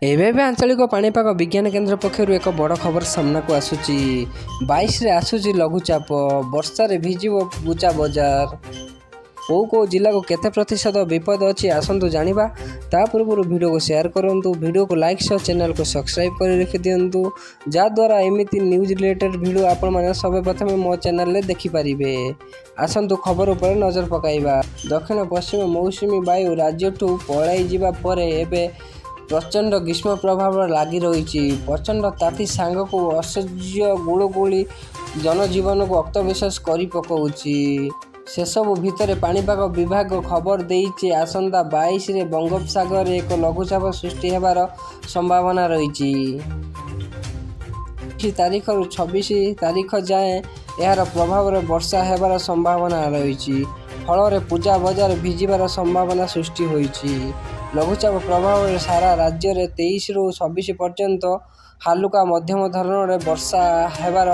ଏବେ ଆଞ୍ଚଳିକ ପାଣିପାଗ ବିଜ୍ଞାନ କେନ୍ଦ୍ର ପକ୍ଷରୁ ଏକ ବଡ଼ ଖବର ସାମ୍ନାକୁ ଆସୁଛି। 22ରେ ଆସୁଛି ଲଘୁଚାପ, ବର୍ଷାରେ ଭିଜିବ ଗୁଜା ବଜାର। କେଉଁ ଜିଲ୍ଲାକୁ କେତେ ପ୍ରତିଶତ ବିପଦ ଅଛି ଆସନ୍ତୁ ଜାଣିବା। ତା ପୂର୍ବରୁ ଭିଡ଼ିଓକୁ ସେୟାର କରନ୍ତୁ, ଭିଡ଼ିଓକୁ ଲାଇକ୍ ସହ ଚ୍ୟାନେଲକୁ ସବସ୍କ୍ରାଇବ୍ କରି ରଖିଦିଅନ୍ତୁ, ଯାହାଦ୍ୱାରା ଏମିତି ନ୍ୟୁଜ୍ ରିଲେଟେଡ୍ ଭିଡ଼ିଓ ଆପଣମାନେ ସର୍ବପ୍ରଥମେ ମୋ ଚ୍ୟାନେଲରେ ଦେଖିପାରିବେ। ଆସନ୍ତୁ ଖବର ଉପରେ ନଜର ପକାଇବା। ଦକ୍ଷିଣ ପଶ୍ଚିମ ମୌସୁମୀ ବାୟୁ ରାଜ୍ୟଠୁ ପଳାଇ ଯିବା ପରେ ଏବେ ପ୍ରଚଣ୍ଡ ଗ୍ରୀଷ୍ମ ପ୍ରଭାବ ଲାଗି ରହିଛି। ପ୍ରଚଣ୍ଡ ତାତି ସାଙ୍ଗକୁ ଅସହ୍ୟ ଗୁଳୁଗୁଳି ଜନଜୀବନକୁ ଅସ୍ତବ୍ୟସ୍ତ କରି ପକାଉଛି। ସେସବୁ ଭିତରେ ପାଣିପାଗ ବିଭାଗ ଖବର ଦେଇଛି, ଆସନ୍ତା 22ରେ ବଙ୍ଗୋପସାଗରରେ ଏକ ଲଘୁଚାପ ସୃଷ୍ଟି ହେବାର ସମ୍ଭାବନା ରହିଛି। 23 ତାରିଖରୁ 26 ତାରିଖ ଯାଏଁ ଏହାର ପ୍ରଭାବରେ ବର୍ଷା ହେବାର ସମ୍ଭାବନା ରହିଛି। ଫଳରେ ପୂଜା ବଜାର ଭିଜିବାର ସମ୍ଭାବନା ସୃଷ୍ଟି ହୋଇଛି। ଲଘୁଚାପ ପ୍ରଭାବରେ ସାରା ରାଜ୍ୟରେ 23ରୁ 26 ପର୍ଯ୍ୟନ୍ତ ହାଲୁକା ମଧ୍ୟମ ଧରଣର ବର୍ଷା ହେବାର